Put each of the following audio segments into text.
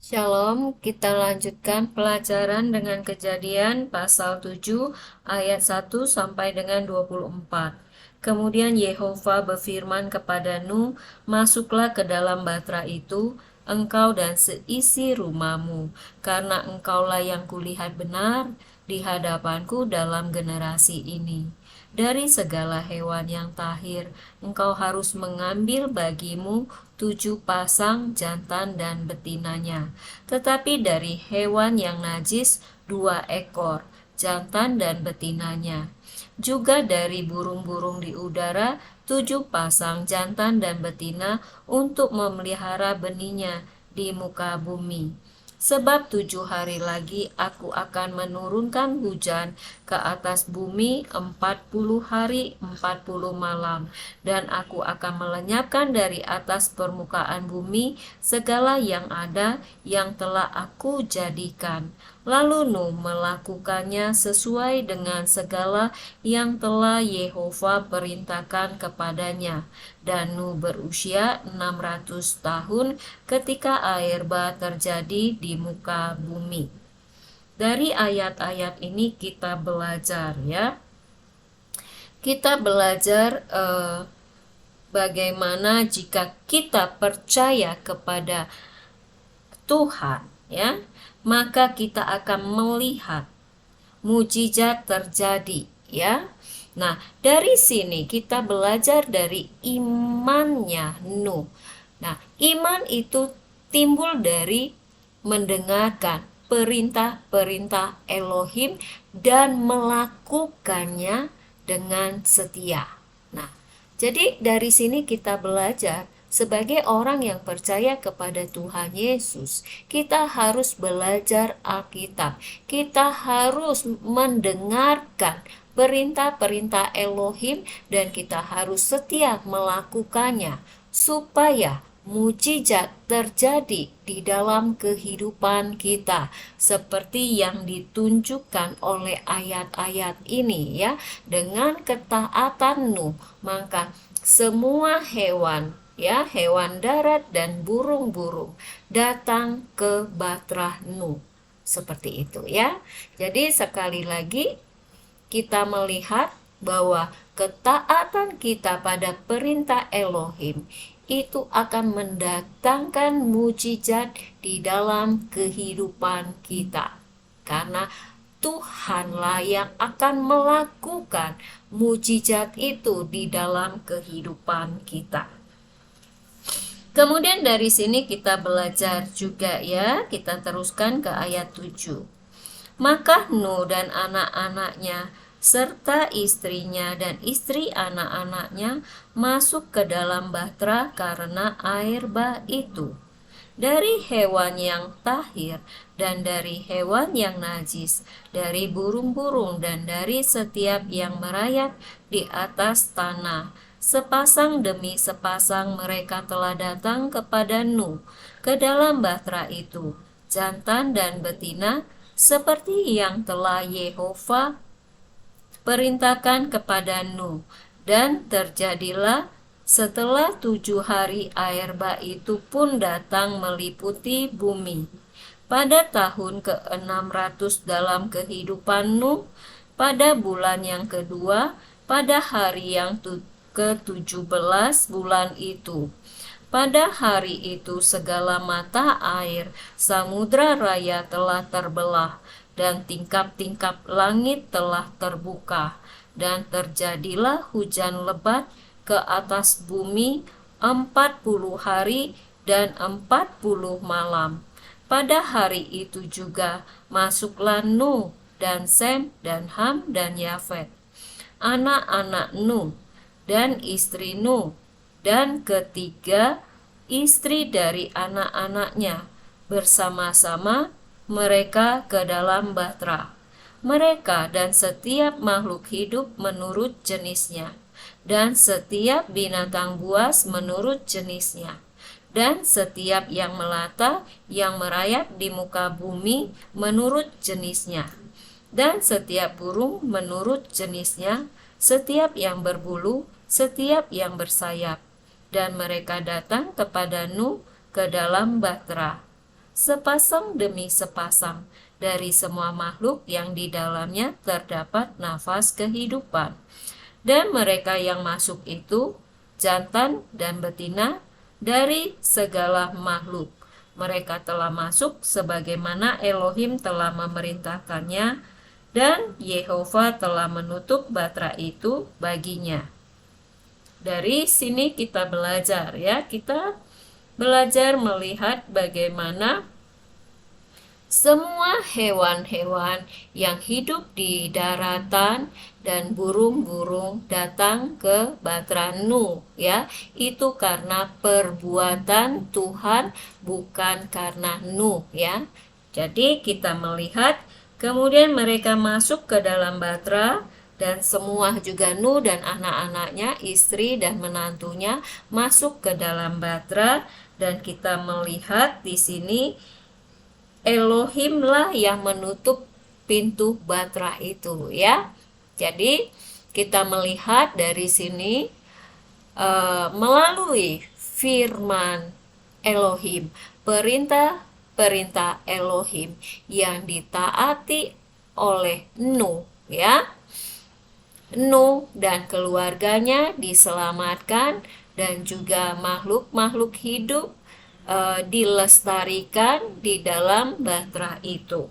Shalom, kita lanjutkan pelajaran dengan Kejadian pasal 7 ayat 1 sampai dengan 24. Kemudian Yehova berfirman kepada Nuh, "Masuklah ke dalam bahtera itu, engkau dan seisi rumahmu, karena engkaulah yang kulihat benar di hadapanku dalam generasi ini. Dari segala hewan yang tahir, engkau harus mengambil bagimu 7 pasang jantan dan betinanya. Tetapi dari hewan yang najis 2 ekor, jantan dan betinanya. Juga dari burung-burung di udara 7 pasang jantan dan betina untuk memelihara benihnya di muka bumi. Sebab 7 hari lagi aku akan menurunkan hujan ke atas bumi 40 hari 40 malam, dan aku akan melenyapkan dari atas permukaan bumi segala yang ada yang telah aku jadikan. Lalu Nuh melakukannya sesuai dengan segala yang telah Yehova perintahkan kepadanya. Dan Nuh berusia 600 tahun ketika air bah terjadi di muka bumi. Dari ayat-ayat ini kita belajar ya. Kita belajar bagaimana jika kita percaya kepada Tuhan ya, maka kita akan melihat mujizat terjadi ya. Nah, dari sini kita belajar dari imannya Nuh. Nah, iman itu timbul dari mendengarkan perintah-perintah Elohim dan melakukannya dengan setia. Nah, jadi dari sini kita belajar sebagai orang yang percaya kepada Tuhan Yesus, kita harus belajar Alkitab. Kita harus mendengarkan perintah-perintah Elohim dan kita harus setia melakukannya supaya mujizat terjadi di dalam kehidupan kita seperti yang ditunjukkan oleh ayat-ayat ini ya. Dengan ketaatan Nuh, maka semua hewan ya, hewan darat dan burung-burung datang ke bahtera Nuh. Seperti itu ya. Jadi sekali lagi kita melihat bahwa ketaatan kita pada perintah Elohim itu akan mendatangkan mujizat di dalam kehidupan kita. Karena Tuhanlah yang akan melakukan mujizat itu di dalam kehidupan kita. Kemudian dari sini kita belajar juga ya, kita teruskan ke ayat 7. Maka Nuh dan anak-anaknya serta istrinya dan istri anak-anaknya masuk ke dalam bahtera karena air bah itu. Dari hewan yang tahir dan dari hewan yang najis, dari burung-burung dan dari setiap yang merayap di atas tanah, sepasang demi sepasang mereka telah datang kepada Nuh ke dalam bahtera itu, jantan dan betina, seperti yang telah Yehova perintahkan kepada Nuh. Dan terjadilah setelah 7 hari air bah itu pun datang meliputi bumi. Pada tahun ke-600 dalam kehidupan Nuh, pada bulan yang kedua, pada hari yang ke-17 bulan itu. Pada hari itu segala mata air samudra raya telah terbelah dan tingkap-tingkap langit telah terbuka, dan terjadilah hujan lebat ke atas bumi 40 hari dan 40 malam. Pada hari itu juga masuklah Nuh dan Sem dan Ham dan Yafet, anak-anak Nuh dan istri Nuh, dan ketiga istri dari anak-anaknya bersama-sama mereka ke dalam bahtera, mereka dan setiap makhluk hidup menurut jenisnya, dan setiap binatang buas menurut jenisnya, dan setiap yang melata yang merayap di muka bumi menurut jenisnya, dan setiap burung menurut jenisnya, setiap yang berbulu, setiap yang bersayap. Dan mereka datang kepada Nuh ke dalam bahtera. sepasang demi sepasang, dari semua makhluk yang di dalamnya terdapat nafas kehidupan. Dan mereka yang masuk itu, jantan dan betina, dari segala makhluk. Mereka telah masuk sebagaimana Elohim telah memerintahkannya, dan Yehova telah menutup batra itu baginya. Dari sini kita belajar ya, kita belajar melihat bagaimana semua hewan-hewan yang hidup di daratan dan burung-burung datang ke batra Nuh ya. Itu karena perbuatan Tuhan, bukan karena Nuh ya. Jadi kita melihat kemudian mereka masuk ke dalam batra, dan semua juga Nuh dan anak-anaknya, istri dan menantunya masuk ke dalam batra. Dan kita melihat di sini Elohimlah yang menutup pintu batra itu ya. Jadi kita melihat dari sini melalui firman Elohim, perintah Elohim yang ditaati oleh Nuh ya. Nuh dan keluarganya diselamatkan, dan juga makhluk-makhluk hidup dilestarikan di dalam batra itu.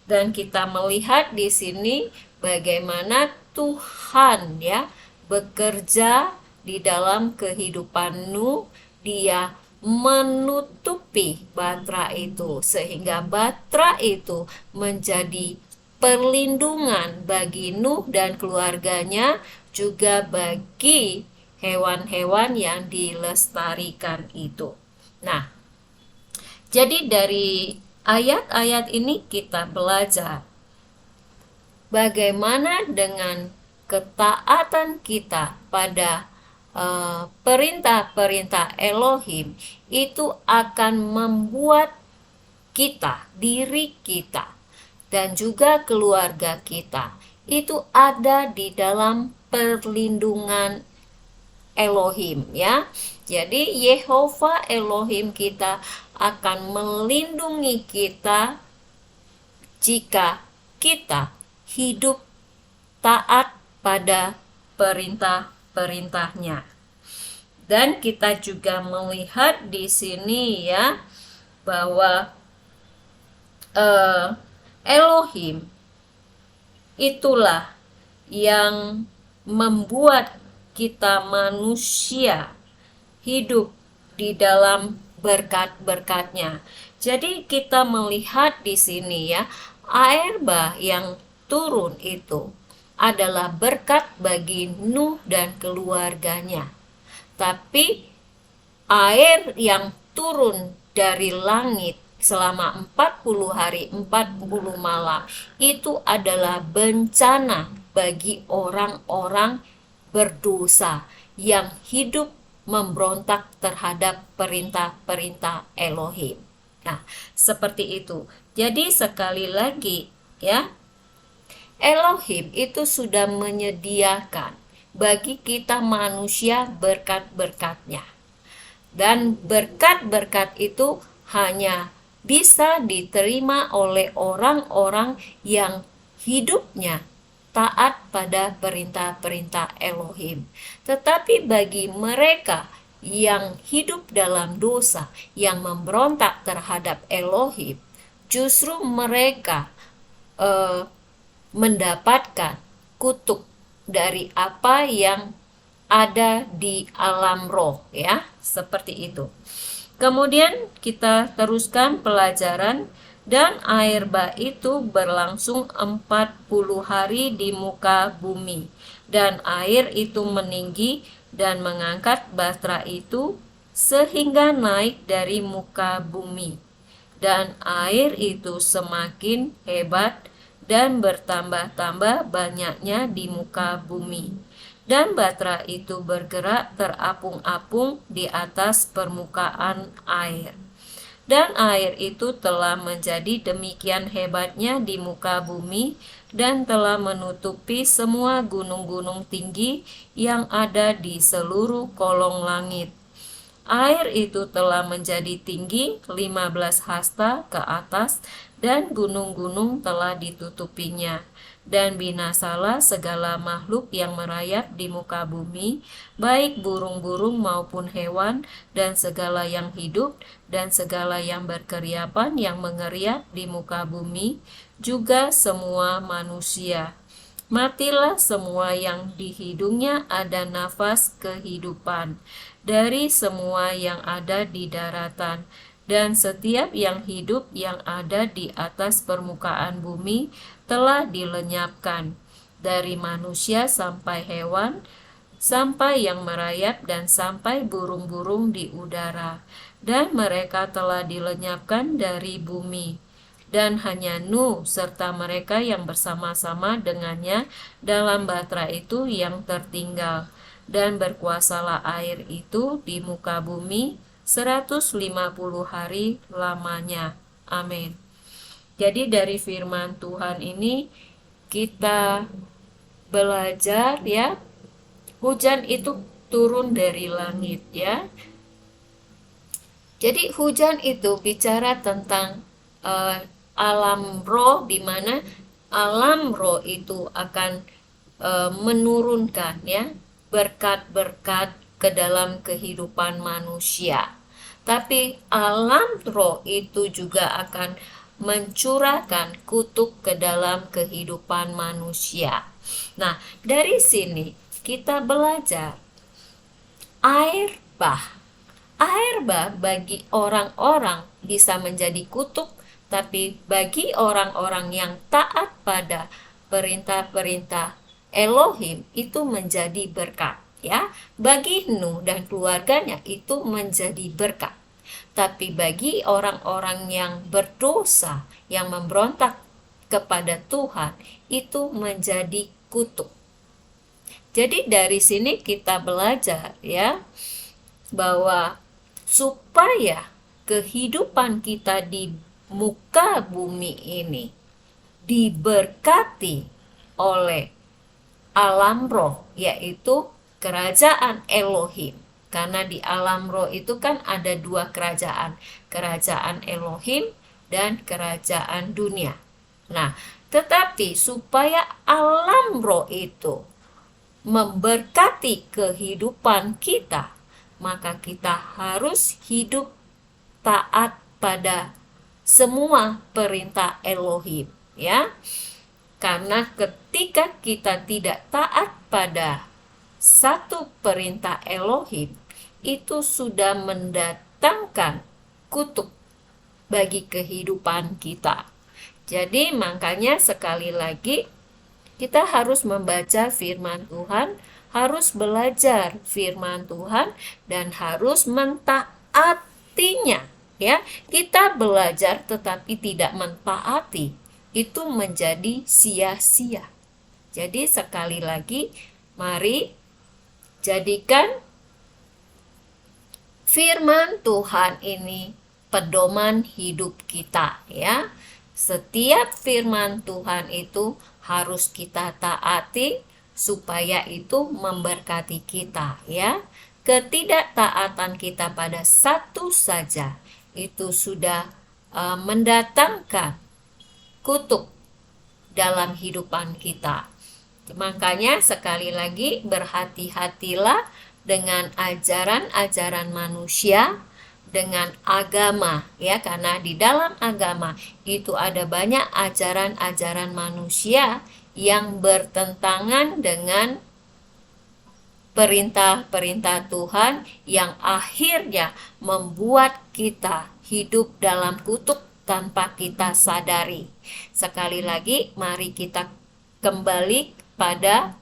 Dan kita melihat di sini bagaimana Tuhan ya bekerja di dalam kehidupan Nuh. Dia menutupi batra itu sehingga batra itu menjadi perlindungan bagi Nuh dan keluarganya, juga bagi hewan-hewan yang dilestarikan itu. Nah, jadi dari ayat-ayat ini kita belajar bagaimana dengan ketaatan kita pada perintah-perintah Elohim itu akan membuat kita, diri kita, dan juga keluarga kita itu ada di dalam perlindungan Elohim ya. Jadi Yehova Elohim kita akan melindungi kita jika kita hidup taat pada perintah-perintahnya. Dan kita juga melihat di sini ya bahwa Elohim itulah yang membuat kita manusia hidup di dalam berkat-berkatnya. Jadi kita melihat di sini ya, air bah yang turun itu adalah berkat bagi Nuh dan keluarganya. Tapi air yang turun dari langit selama 40 hari 40 malam itu adalah bencana bagi orang-orang berdosa yang hidup memberontak terhadap perintah-perintah Elohim. Nah, seperti itu. Jadi sekali lagi ya, Elohim itu sudah menyediakan bagi kita manusia berkat-berkatnya. Dan berkat-berkat itu hanya bisa diterima oleh orang-orang yang hidupnya taat pada perintah-perintah Elohim. Tetapi bagi mereka yang hidup dalam dosa, yang memberontak terhadap Elohim, justru mereka mendapatkan kutuk dari apa yang ada di alam roh ya, seperti itu. Kemudian kita teruskan pelajaran. Dan air bah itu berlangsung 40 hari di muka bumi. Dan air itu meninggi dan mengangkat batra itu sehingga naik dari muka bumi. Dan air itu semakin hebat dan bertambah-tambah banyaknya di muka bumi. Dan batra itu bergerak terapung-apung di atas permukaan air. Dan air itu telah menjadi demikian hebatnya di muka bumi dan telah menutupi semua gunung-gunung tinggi yang ada di seluruh kolong langit. Air itu telah menjadi tinggi 15 hasta ke atas, dan gunung-gunung telah ditutupinya. Dan binasalah segala makhluk yang merayap di muka bumi, baik burung-burung maupun hewan, dan segala yang hidup, dan segala yang berkeriapan yang mengeriap di muka bumi, juga semua manusia. Matilah semua yang di hidungnya ada nafas kehidupan dari semua yang ada di daratan, dan setiap yang hidup yang ada di atas permukaan bumi telah dilenyapkan, dari manusia sampai hewan, sampai yang merayap, dan sampai burung-burung di udara, dan mereka telah dilenyapkan dari bumi. Dan hanya Nuh serta mereka yang bersama-sama dengannya dalam batra itu yang tertinggal. Dan berkuasalah air itu di muka bumi 150 hari lamanya. Amin. Jadi dari firman Tuhan ini kita belajar ya, hujan itu turun dari langit ya. Jadi hujan itu bicara tentang alam roh, di mana alam roh itu akan menurunkan ya berkat-berkat ke dalam kehidupan manusia. Tapi alam roh itu juga akan mencurahkan kutuk ke dalam kehidupan manusia. Nah, dari sini kita belajar air bah. Air bah bagi orang-orang bisa menjadi kutuk, tapi bagi orang-orang yang taat pada perintah-perintah Elohim itu menjadi berkat ya. Bagi Nuh dan keluarganya itu menjadi berkat. Tapi bagi orang-orang yang berdosa, yang memberontak kepada Tuhan, itu menjadi kutuk. Jadi dari sini kita belajar ya, bahwa supaya kehidupan kita di muka bumi ini diberkati oleh alam roh, yaitu kerajaan Elohim. Karena di alam roh itu kan ada dua kerajaan, kerajaan Elohim dan kerajaan dunia. Nah, tetapi supaya alam roh itu memberkati kehidupan kita, maka kita harus hidup taat pada semua perintah Elohim ya. Karena ketika kita tidak taat pada satu perintah Elohim, itu sudah mendatangkan kutuk bagi kehidupan kita. Jadi makanya sekali lagi kita harus membaca firman Tuhan, harus belajar firman Tuhan, dan harus mentaatinya ya. Kita belajar tetapi tidak mentaati, itu menjadi sia-sia. Jadi sekali lagi, mari jadikan firman Tuhan ini pedoman hidup kita ya. Setiap firman Tuhan itu harus kita taati supaya itu memberkati kita ya. Ketidaktaatan kita pada satu saja itu sudah mendatangkan kutuk dalam hidupan kita. Makanya sekali lagi berhati-hatilah dengan ajaran-ajaran manusia, dengan agama ya, karena di dalam agama itu ada banyak ajaran-ajaran manusia yang bertentangan dengan perintah-perintah Tuhan, yang akhirnya membuat kita hidup dalam kutuk tanpa kita sadari. Sekali lagi, mari kita kembali pada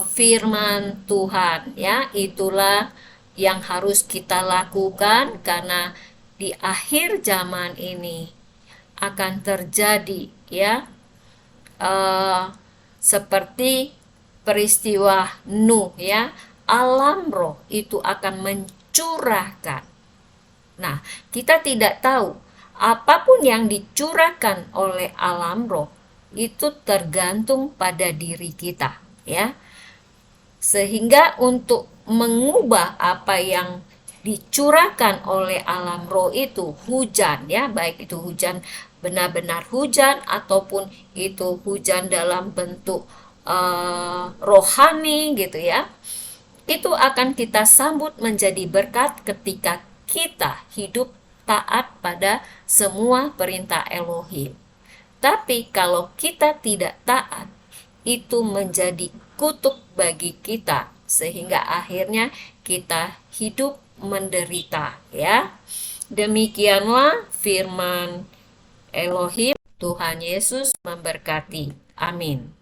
firman Tuhan ya. Itulah yang harus kita lakukan, karena di akhir zaman ini akan terjadi ya seperti peristiwa Nuh ya. Alam roh itu akan mencurahkan. Nah, kita tidak tahu apapun yang dicurahkan oleh alam roh itu tergantung pada diri kita ya. Sehingga untuk mengubah apa yang dicurahkan oleh alam roh itu, hujan ya, baik itu hujan benar-benar hujan ataupun itu hujan dalam bentuk rohani gitu ya, itu akan kita sambut menjadi berkat ketika kita hidup taat pada semua perintah Elohim. Tapi kalau kita tidak taat, itu menjadi kutuk bagi kita, sehingga akhirnya kita hidup menderita ya. Demikianlah firman Elohim. Tuhan Yesus memberkati. Amin.